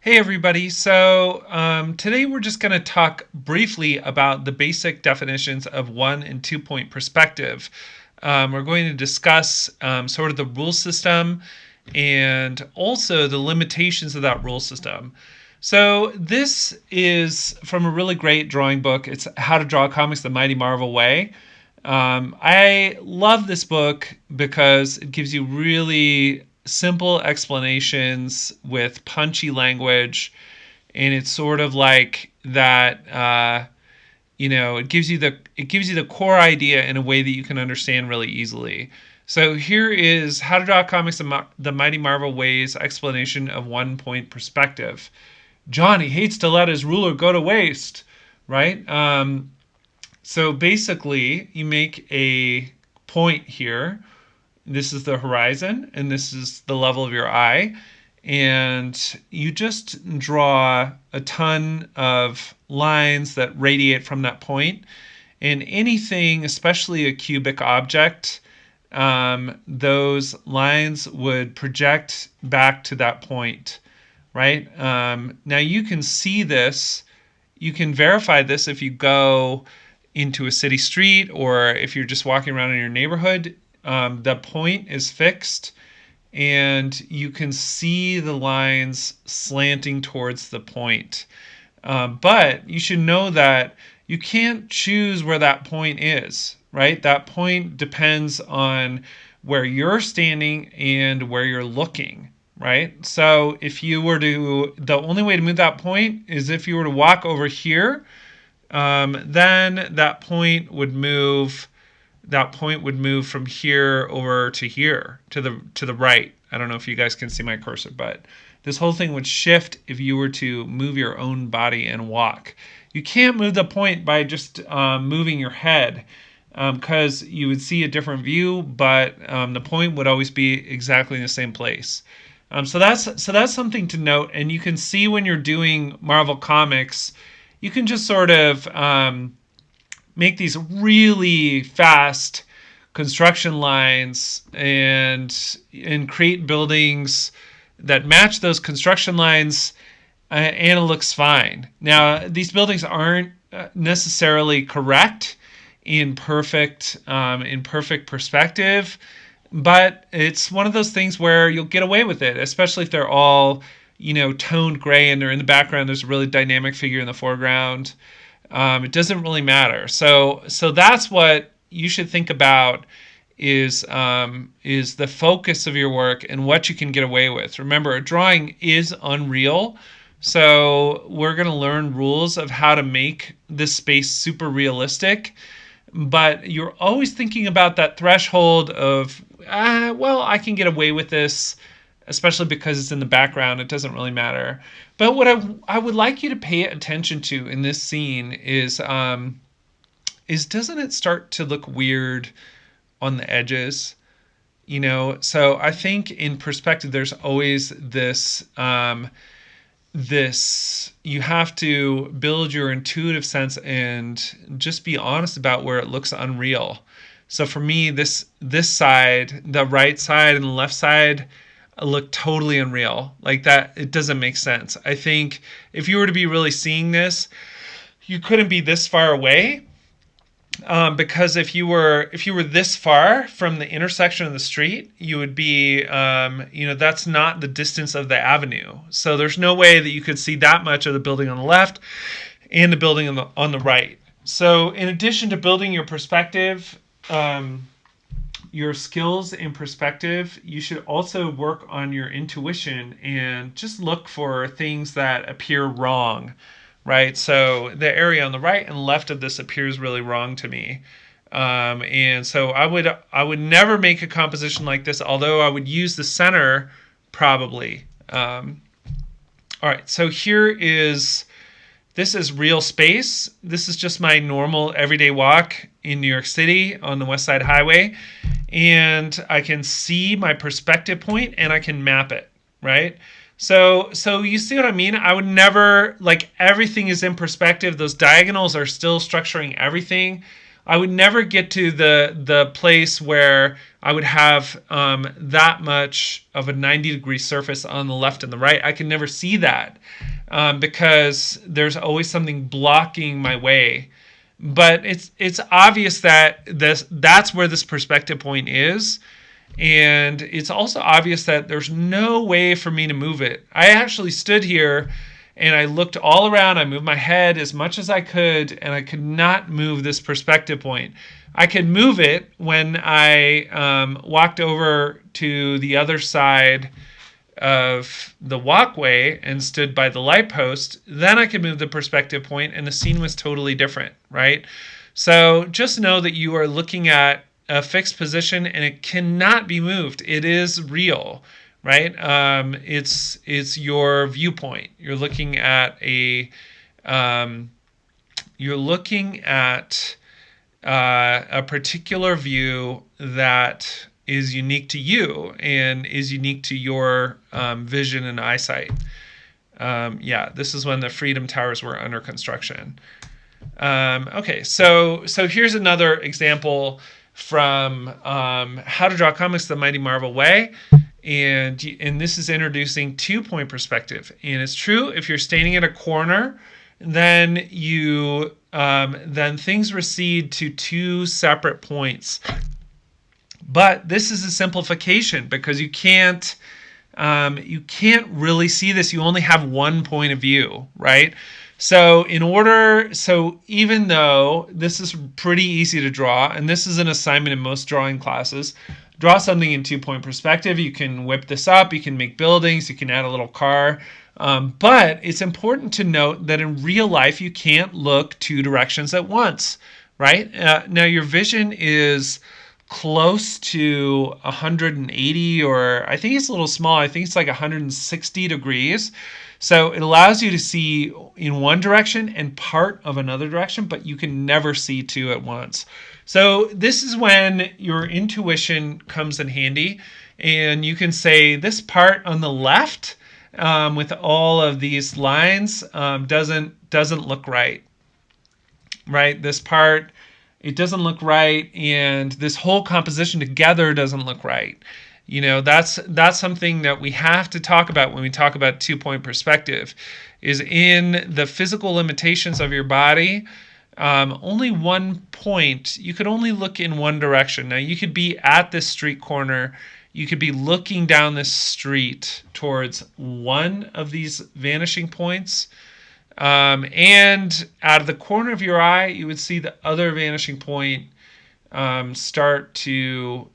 Hey everybody, today we're just going to talk briefly about the basic definitions of 1 and 2 point perspective. We're going to discuss sort of the rule system and also the limitations of that rule system. So this is from a really great drawing book. It's How to Draw Comics the Mighty Marvel Way. I love this book because it gives you really simple explanations with punchy language, and it's sort of like that. It gives you the core idea in a way that you can understand really easily. So here is How to Draw Comics the Mighty Marvel Ways explanation of 1 point perspective. Johnny hates to let his ruler go to waste, right? So basically, you make a point here. This is the horizon, and this is the level of your eye. And you just draw a ton of lines that radiate from that point. And anything, especially a cubic object, those lines would project back to that point, right? Now you can see this. You can verify this if you go into a city street or if you're just walking around in your neighborhood. The point is fixed and you can see the lines slanting towards the point. But you should know that you can't choose where that point is, right? That point depends on where you're standing and where you're looking, right? So if you were to, the only way to move that point is if you were to walk over here, then that point would move. That point would move from here over to here to the right. I don't know if you guys can see my cursor, but this whole thing would shift if you were to move your own body and walk. You can't move the point by just moving your head, because you would see a different view, but the point would always be exactly in the same place. So that's something to note, and you can see when you're doing Marvel Comics, you can just sort of make these really fast construction lines and create buildings that match those construction lines, and it looks fine. Now, these buildings aren't necessarily correct in perfect perspective, but it's one of those things where you'll get away with it, especially if they're all toned gray and they're in the background. There's a really dynamic figure in the foreground. It doesn't really matter. So that's what you should think about is the focus of your work and what you can get away with. Remember, a drawing is unreal, so we're going to learn rules of how to make this space super realistic. But you're always thinking about that threshold of, I can get away with this, especially because it's in the background. It doesn't really matter. But what I would like you to pay attention to in this scene is doesn't it start to look weird on the edges? So I think in perspective, there's always this you have to build your intuitive sense and just be honest about where it looks unreal. So for me, this side, the right side and the left side, look totally unreal. Like that, it doesn't make sense. I think if you were to be really seeing this, you couldn't be this far away, because if you were this far from the intersection of the street, you would be, that's not the distance of the avenue. So there's no way that you could see that much of the building on the left and the building on the right. So in addition to building your perspective, your skills in perspective, you should also work on your intuition and just look for things that appear wrong, right? So the area on the right and left of this appears really wrong to me. And so I would never make a composition like this, although I would use the center probably. All right, so this is real space. This is just my normal everyday walk in New York City on the West Side Highway. And I can see my perspective point and I can map it, right? So you see what I mean? I would never, like, everything is in perspective. Those diagonals are still structuring everything. I would never get to the place where I would have that much of a 90-degree surface on the left and the right. I can never see that because there's always something blocking my way. But it's obvious that that's where this perspective point is. And it's also obvious that there's no way for me to move it. I actually stood here and I looked all around. I moved my head as much as I could, and I could not move this perspective point. I could move it when I walked over to the other side of the walkway and stood by the light post. Then I could move the perspective point, and the scene was totally different, right? So just know that you are looking at a fixed position, and it cannot be moved. It is real, right? It's your viewpoint. You're looking at a particular view that is unique to you and is unique to your vision and eyesight. This is when the Freedom Towers were under construction. Okay, so here's another example from How to Draw Comics the Mighty Marvel Way. And this is introducing 2-point perspective. And it's true, if you're standing at a corner, then then things recede to 2 separate points. But this is a simplification because you can't really see this. You only have one point of view, right? So even though this is pretty easy to draw, and this is an assignment in most drawing classes, draw something in 2-point perspective. You can whip this up. You can make buildings. You can add a little car. But it's important to note that in real life, you can't look 2 directions at once, right? Now, your vision is close to 180, or I think it's a little small. I think it's like 160 degrees. So it allows you to see in one direction and part of another direction, but you can never see 2 at once. So this is when your intuition comes in handy, and you can say this part on the left with all of these lines doesn't look right. Right? This part, it doesn't look right, and this whole composition together doesn't look right. You know, that's something that we have to talk about when we talk about 2-point perspective, is in the physical limitations of your body. Only one point, you could only look in one direction. Now, you could be at this street corner, you could be looking down this street towards one of these vanishing points, and out of the corner of your eye, you would see the other vanishing point start to,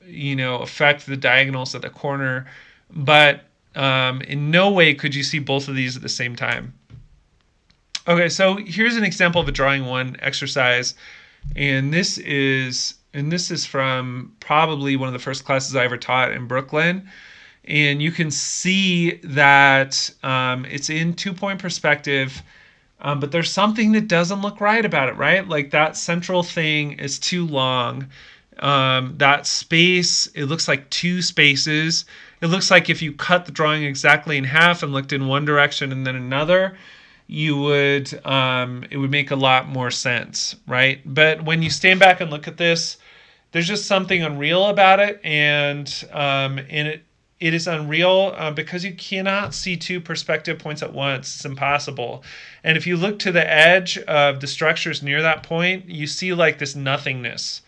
affect the diagonals at the corner, but in no way could you see both of these at the same time. Okay, so here's an example of a drawing 1 exercise, and this is from probably one of the first classes I ever taught in Brooklyn, and you can see that it's in 2-point perspective. But there's something that doesn't look right about it, right? Like that central thing is too long. That space, it looks like 2 spaces. It looks like if you cut the drawing exactly in half and looked in one direction and then another, it would make a lot more sense, right? But when you stand back and look at this, there's just something unreal about it, and it is unreal because you cannot see 2 perspective points at once. It's impossible. And if you look to the edge of the structures near that point, you see like this nothingness,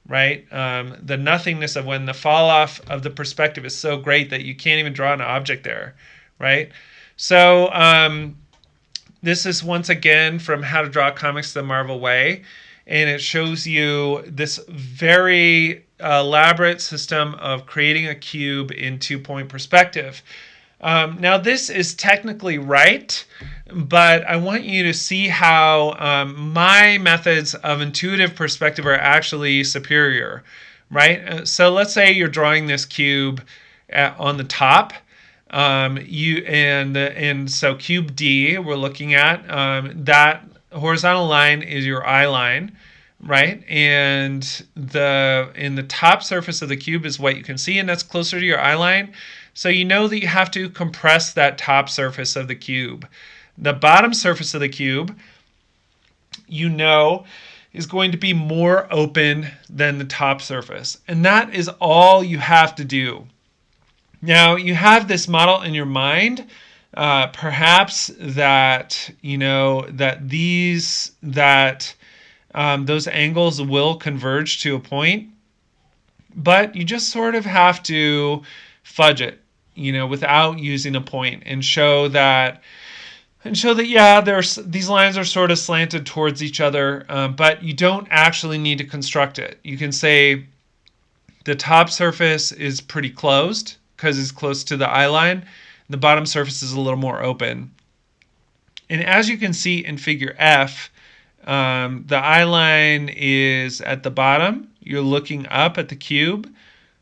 right? The nothingness of when the fall off of the perspective is so great that you can't even draw an object there, right? So this is once again from How to Draw Comics the Marvel Way, and it shows you this very elaborate system of creating a cube in 2-point perspective. Now this is technically right, but I want you to see how my methods of intuitive perspective are actually superior, right? So let's say you're drawing this cube on the top. So cube D we're looking at, that horizontal line is your eye line, right? And in the top surface of the cube is what you can see, and that's closer to your eye line. So you know that you have to compress that top surface of the cube. The bottom surface of the cube, is going to be more open than the top surface. And that is all you have to do. Now, you have this model in your mind, perhaps that, those angles will converge to a point, but you just sort of have to fudge it, without using a point, and show that these lines are sort of slanted towards each other, but you don't actually need to construct it. You can say the top surface is pretty closed because it's close to the eye line. The bottom surface is a little more open. And as you can see in figure F, the eye line is at the bottom. You're looking up at the cube.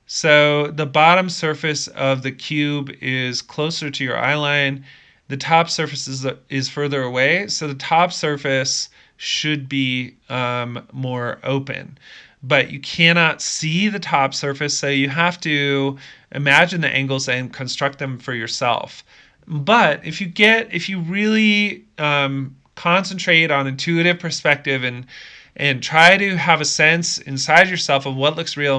So the bottom surface of the cube is closer to your eye line. The top surface is further away. So the top surface should be more open. But you cannot see the top surface, so you have to imagine the angles and construct them for yourself. But if you really concentrate on intuitive perspective and try to have a sense inside yourself of what looks real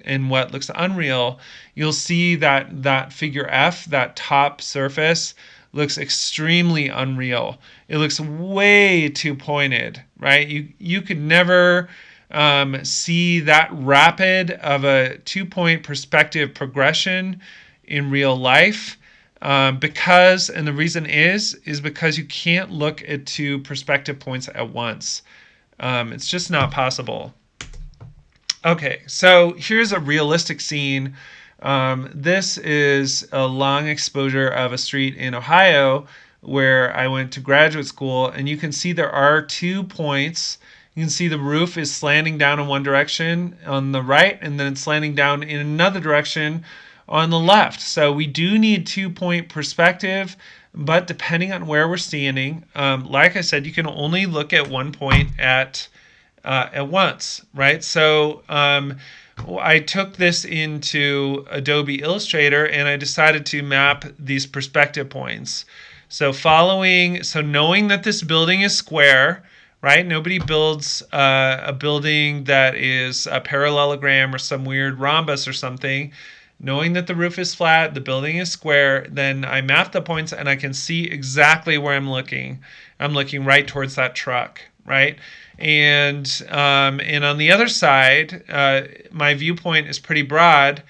and what looks unreal, you'll see that figure F, that top surface, looks extremely unreal. It looks way too pointed, right? You could never see that rapid of a 2-point perspective progression in real life, because, and the reason is because you can't look at 2 perspective points at once. It's just not possible. Okay, so here's a realistic scene. This is a long exposure of a street in Ohio where I went to graduate school, and you can see there are 2 points. You can see the roof is slanting down in one direction on the right, and then it's slanting down in another direction on the left. So we do need 2-point perspective, but depending on where we're standing, like I said, you can only look at 1 point at once, right? So I took this into Adobe Illustrator, and I decided to map these perspective points. So knowing that this building is square, right? Nobody builds a building that is a parallelogram or some weird rhombus or something. Knowing that the roof is flat, the building is square, then I map the points and I can see exactly where I'm looking. I'm looking right towards that truck, right? And on the other side, my viewpoint is pretty broad,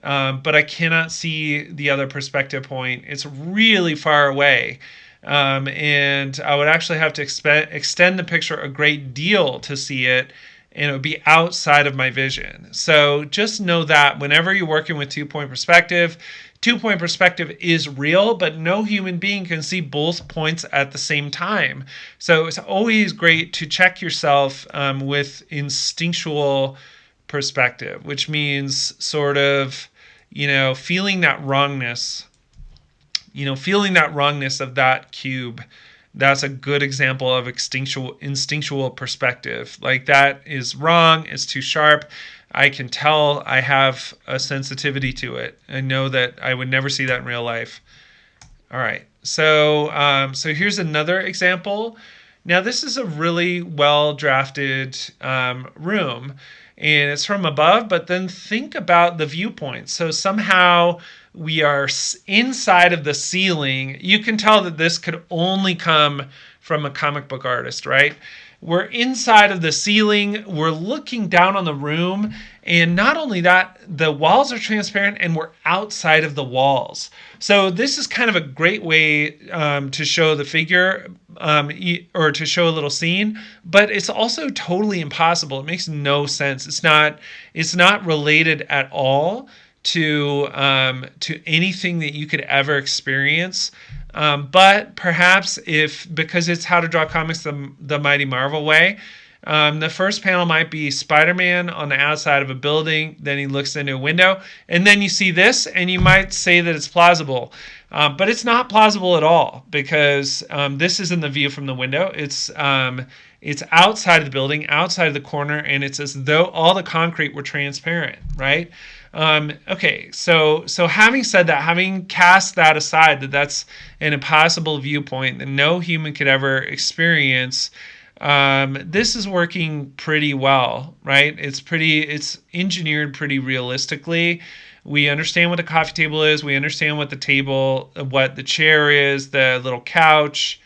but I cannot see the other perspective point. It's really far away. And I would actually have to extend the picture a great deal to see it, and it would be outside of my vision. So just know that whenever you're working with 2-point perspective, 2-point perspective is real, but no human being can see both points at the same time. So it's always great to check yourself with instinctual perspective, which means sort of, feeling that wrongness. Feeling that wrongness of that cube. That's a good example of instinctual perspective. Like, that is wrong, it's too sharp. I can tell I have a sensitivity to it. I know that I would never see that in real life. All right, so here's another example. Now, this is a really well-drafted room, and it's from above, but then think about the viewpoint. So somehow we are inside of the ceiling. You can tell that this could only come from a comic book artist, right? We're inside of the ceiling. We're looking down on the room. And not only that, the walls are transparent and we're outside of the walls. So this is kind of a great way to show the figure or to show a little scene, but it's also totally impossible. It makes no sense. It's not related at all to anything that you could ever experience. But perhaps because it's How to Draw Comics the Mighty Marvel Way, the first panel might be Spider-Man on the outside of a building, then he looks into a window, and then you see this, and you might say that it's plausible. But it's not plausible at all, because this isn't the view from the window. It's outside of the building, outside of the corner, and it's as though all the concrete were transparent, right? Okay, so having said that, having cast that aside, that's an impossible viewpoint that no human could ever experience, This is working pretty well, right? It's engineered pretty realistically. We understand what the coffee table is. We understand what the chair is, the little couch,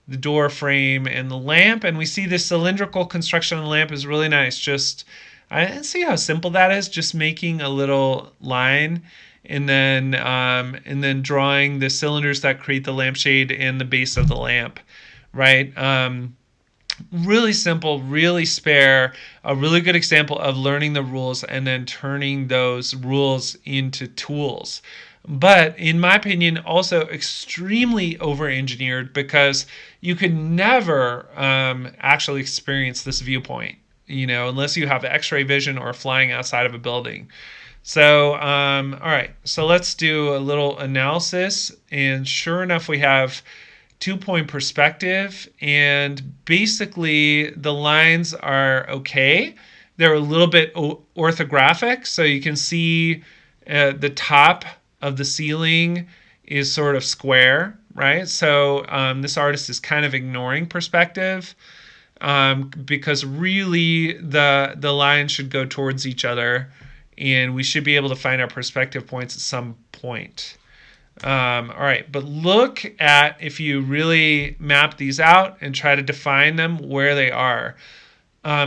the door frame, and the lamp. And we see this cylindrical construction on the lamp is really nice. I see how simple that is. Just making a little line, and then drawing the cylinders that create the lampshade and the base of the lamp, right? Really simple, really spare, a really good example of learning the rules and then turning those rules into tools. But in my opinion, also extremely over-engineered, because you could never actually experience this viewpoint, unless you have X-ray vision or flying outside of a building. So, all right, so let's do a little analysis, and sure enough, we have 2-point perspective, and basically the lines are okay. They're a little bit orthographic, so you can see the top of the ceiling is sort of square, right? So this artist is kind of ignoring perspective, because really the lines should go towards each other, and we should be able to find our perspective points at some point. All right, but look at, if you really map these out and try to define them, where they are.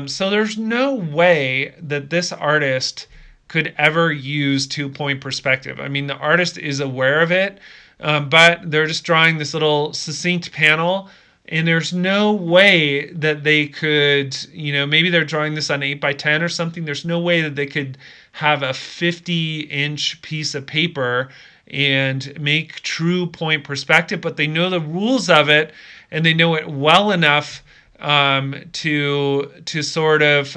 So there's no way that this artist could ever use 2-point perspective. I mean, the artist is aware of it, but they're just drawing this little succinct panel, and there's no way that they could, maybe they're drawing this on 8x10 or something. There's no way that they could have a 50-inch piece of paper and make true point perspective, but they know the rules of it, and they know it well enough to sort of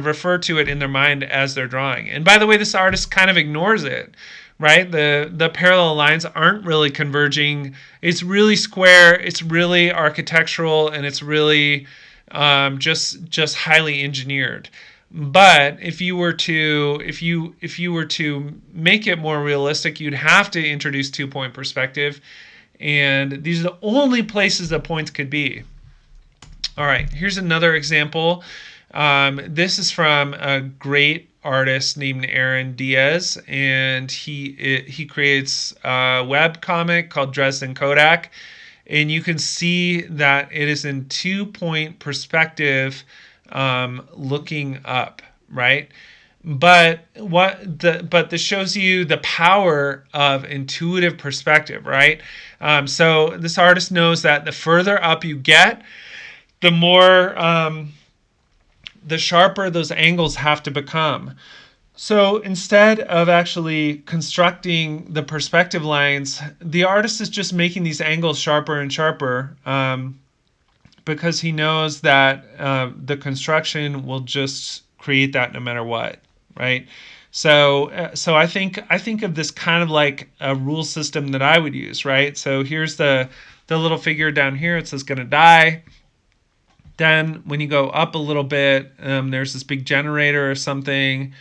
refer to it in their mind as they're drawing. And by the way, this artist kind of ignores it, right? The parallel lines aren't really converging. It's really square. It's really architectural, and it's really just highly engineered. But if you were to make it more realistic, you'd have to introduce 2-point perspective, and these are the only places that points could be. All right, here's another example. This is from a great artist named Aaron Diaz, and he creates a web comic called Dresden Kodak, and you can see that it is in 2-point perspective, looking up, right? But this shows you the power of intuitive perspective, right? So this artist knows that the further up you get, the more the sharper those angles have to become. So instead of actually constructing the perspective lines, the artist is just making these angles sharper and sharper, because he knows that the construction will just create that no matter what, right? So I think of this kind of like a rule system that I would use, right? So here's the little figure down here. It says gonna die. Then when you go up a little bit, there's this big generator or something,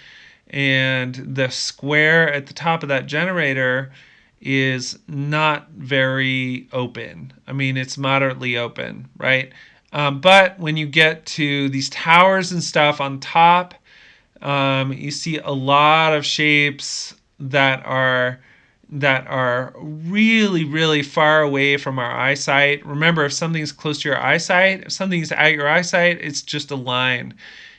and the square at the top of that generator is not very open. I mean, it's moderately open, right? But when you get to these towers and stuff on top, you see a lot of shapes that are really, really far away from our eyesight. Remember, if something's close to your eyesight, if something's at your eyesight, it's just a line.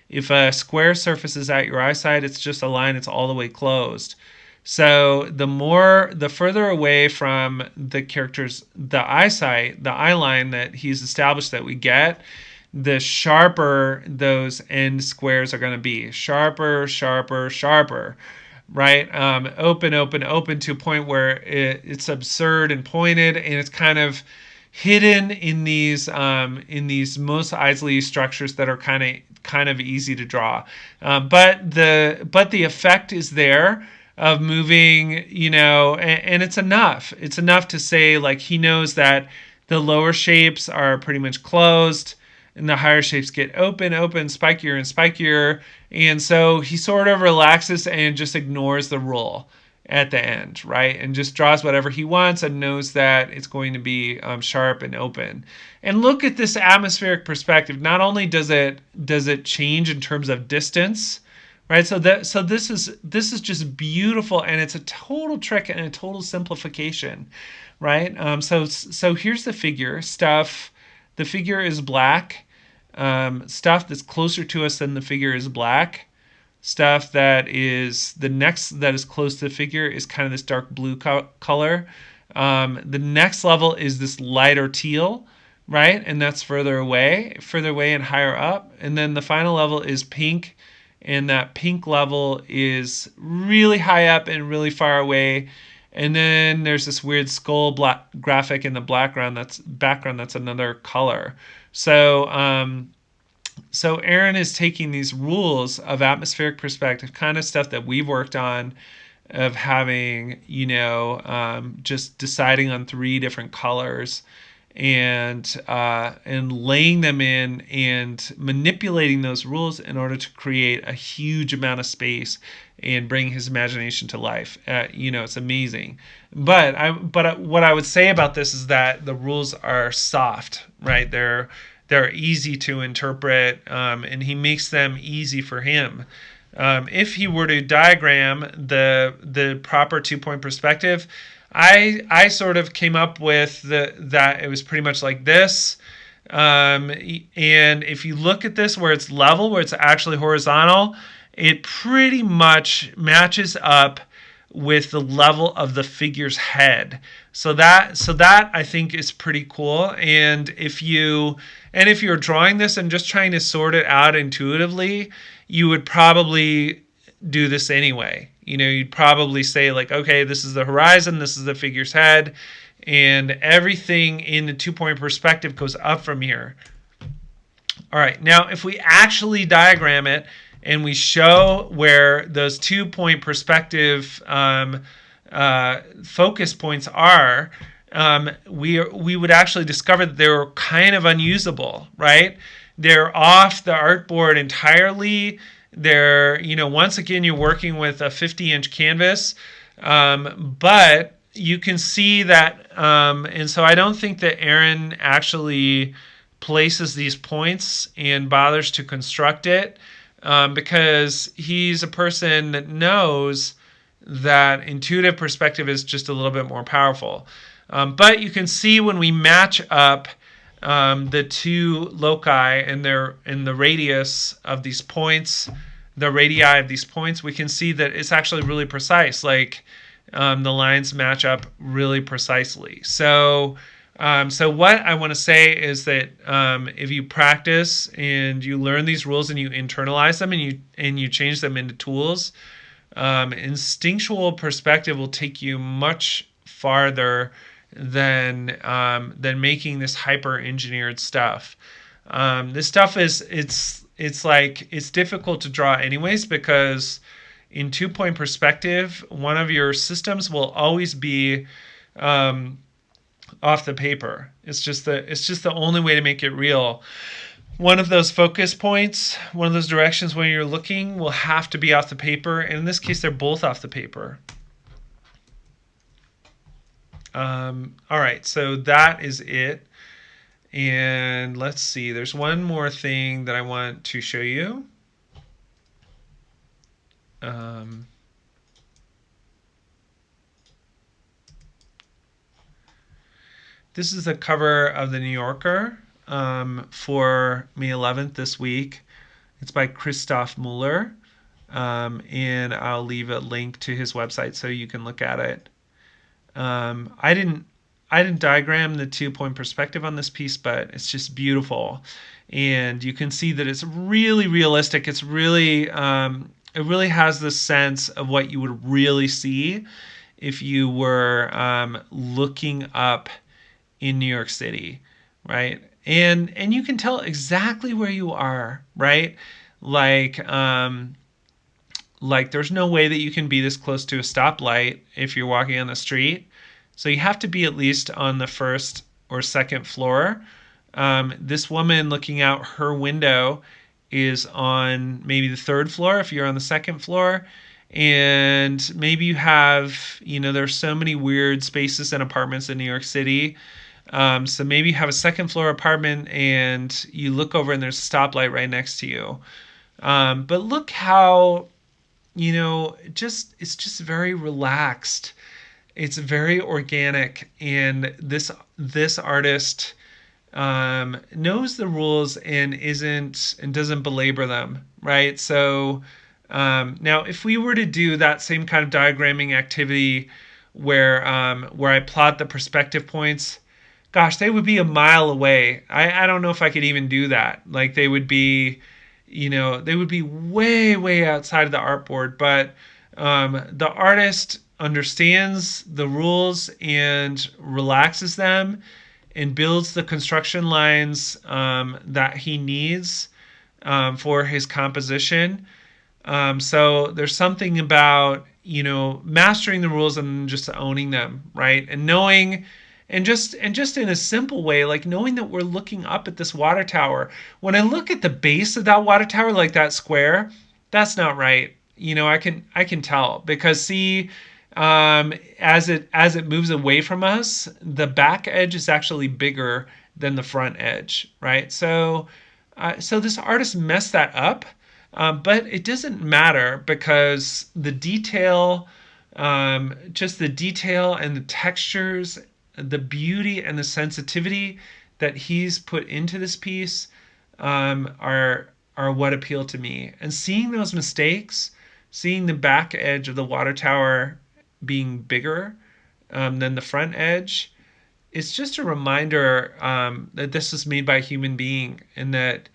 If a square surface is at your eyesight, it's just a line. It's all the way closed. So the further away from the character's, the eyesight, the eye line that he's established that we get, the sharper those end squares are going to be. Sharper, sharper, sharper, right? Open, open, open to a point where it's absurd and pointed, and it's kind of hidden in these most easily structures that are kind of easy to draw. But the effect is there of moving, and it's enough. It's enough to say, like, he knows that the lower shapes are pretty much closed, and the higher shapes get open, spikier and spikier. And so he sort of relaxes and just ignores the rule. at the end, right? And just draws whatever he wants and knows that it's going to be sharp and open. And look at this atmospheric perspective. Not only does it change in terms of distance, right? So this is just beautiful, and it's a total trick and a total simplification, right? So here's the figure stuff. The figure is black. Stuff that's closer to us than the figure is black. Stuff that is the next that is close to the figure is kind of this dark blue color. The next level is this lighter teal, right? And that's further away and higher up. And then the final level is pink, and that pink level is really high up and really far away. And then there's this weird skull black graphic in the background that's another color. So Aaron is taking these rules of atmospheric perspective, kind of stuff that we've worked on, of having, just deciding on 3 different colors, and laying them in and manipulating those rules in order to create a huge amount of space and bring his imagination to life. It's amazing. But what I would say about this is that the rules are soft, right? They're easy to interpret, and he makes them easy for him. If he were to diagram the proper 2-point perspective, I sort of came up with that it was pretty much like this. And if you look at this where it's level, where it's actually horizontal, it pretty much matches up with the level of the figure's head. So that I think is pretty cool. And if you're drawing this and just trying to sort it out intuitively, you would probably do this anyway. You'd probably say like, okay, this is the horizon, this is the figure's head, and everything in the 2-point perspective goes up from here. All right, now if we actually diagram it and we show where those 2-point perspective focus points are, we would actually discover that they were kind of unusable, right? They're off the artboard entirely. They're, once again, you're working with a 50-inch canvas, but you can see that, and so I don't think that Aaron actually places these points and bothers to construct it, because he's a person that knows that intuitive perspective is just a little bit more powerful. But you can see when we match up the 2 loci and the radius of these points, the radii of these points, we can see that it's actually really precise. Like the lines match up really precisely. So what I want to say is that if you practice and you learn these rules and you internalize them and you change them into tools, instinctual perspective will take you much farther than making this hyper engineered stuff. This stuff it's difficult to draw anyways, because in 2-point perspective, one of your systems will always be off the paper. It's just the only way to make it real. One of those focus points, one of those directions when you're looking, will have to be off the paper, and in this case they're both off the paper. All right, so that is it. And let's see, there's one more thing that I want to show you. This is the cover of the New Yorker for May 11th this week. It's by Christoph Muller, and I'll leave a link to his website so you can look at it. I didn't diagram the 2-point perspective on this piece, but it's just beautiful, and you can see that it's really realistic. It's really it really has the sense of what you would really see if you were looking up in New York City, right? And you can tell exactly where you are, right? Like there's no way that you can be this close to a stoplight if you're walking on the street. So you have to be at least on the 1st or 2nd floor. This woman looking out her window is on maybe the 3rd floor if you're on the 2nd floor. and maybe you have, there's so many weird spaces and apartments in New York City. So maybe you have a second floor apartment and you look over and there's a stoplight right next to you. But look how, it's just very relaxed. It's very organic, and this artist knows the rules and doesn't belabor them, right? So now, if we were to do that same kind of diagramming activity where I plot the perspective points, gosh, they would be a mile away. I don't know if I could even do that. Like they would be way, way outside of the artboard. But the artist understands the rules and relaxes them and builds the construction lines that he needs for his composition. So there's something about, mastering the rules and just owning them, right? And knowing, and just in a simple way, like knowing that we're looking up at this water tower. When I look at the base of that water tower, like that square, that's not right. I can tell, because see, as it moves away from us, the back edge is actually bigger than the front edge, right? So this artist messed that up, but it doesn't matter, because just the detail and the textures, the beauty and the sensitivity that he's put into this piece are what appeal to me. And seeing those mistakes, seeing the back edge of the water tower being bigger than the front edge, it's just a reminder that this is made by a human being, and that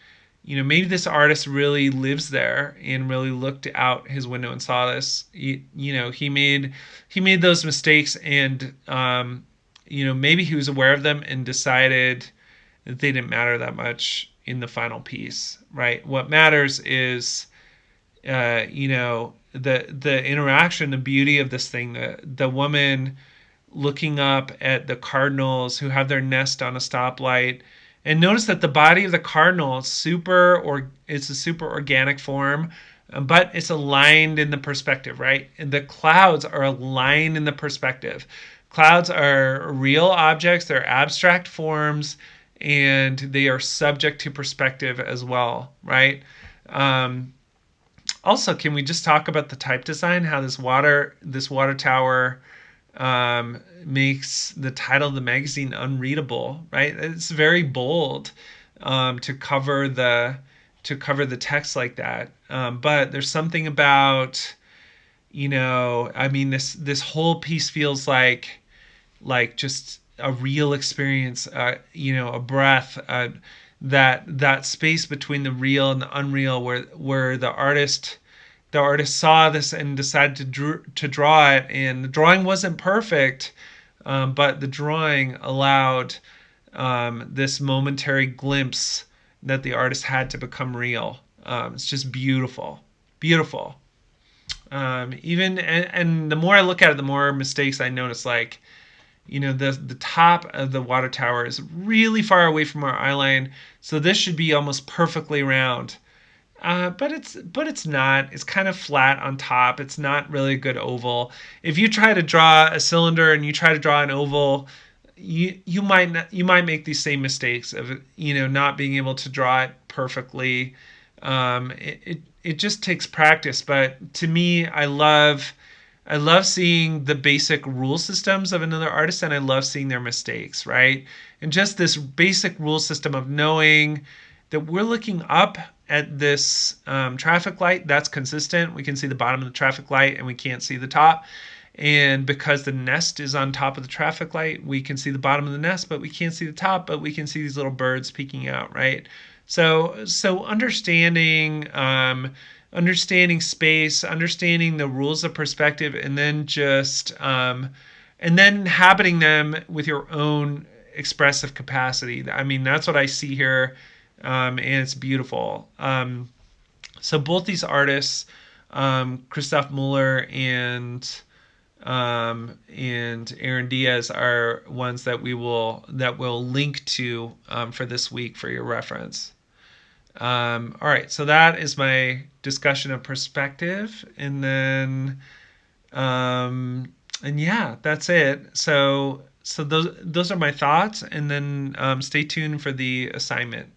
maybe this artist really lives there and really looked out his window and saw this. He made those mistakes, and maybe he was aware of them and decided that they didn't matter that much in the final piece, right? What matters is the interaction, the beauty of this thing, the woman looking up at the cardinals who have their nest on a stoplight. And notice that the body of the cardinal is it's a super organic form, but it's aligned in the perspective, right? And the clouds are aligned in the perspective. Clouds are real objects, they're abstract forms, and they are subject to perspective as well, right? Also, can we just talk about the type design? How this water tower makes the title of the magazine unreadable, right? It's very bold to cover the text like that. But there's something about, this whole piece feels like just a real experience, a breath, that space between the real and the unreal, where the artist saw this and decided to draw it, and the drawing wasn't perfect, but the drawing allowed this momentary glimpse that the artist had to become real. It's just beautiful, beautiful. And the more I look at it, the more mistakes I notice. Like, the top of the water tower is really far away from our eye line, so this should be almost perfectly round. But it's not. It's kind of flat on top. It's not really a good oval. If you try to draw a cylinder and you try to draw an oval, you might make these same mistakes of not being able to draw it perfectly. It just takes practice. But to me, I love seeing the basic rule systems of another artist, and I love seeing their mistakes, right? And just this basic rule system of knowing that we're looking up at this traffic light. That's consistent. We can see the bottom of the traffic light and we can't see the top. And because the nest is on top of the traffic light, we can see the bottom of the nest, but we can't see the top, but we can see these little birds peeking out, right? So understanding space, understanding the rules of perspective, and then and then inhabiting them with your own expressive capacity. I mean, that's what I see here, and it's beautiful. So both these artists, Christoph Muller and Aaron Diaz, are ones that we'll link to for this week for your reference. All right, so that is my discussion of perspective, and then and yeah, that's it. So those are my thoughts, and then stay tuned for the assignment.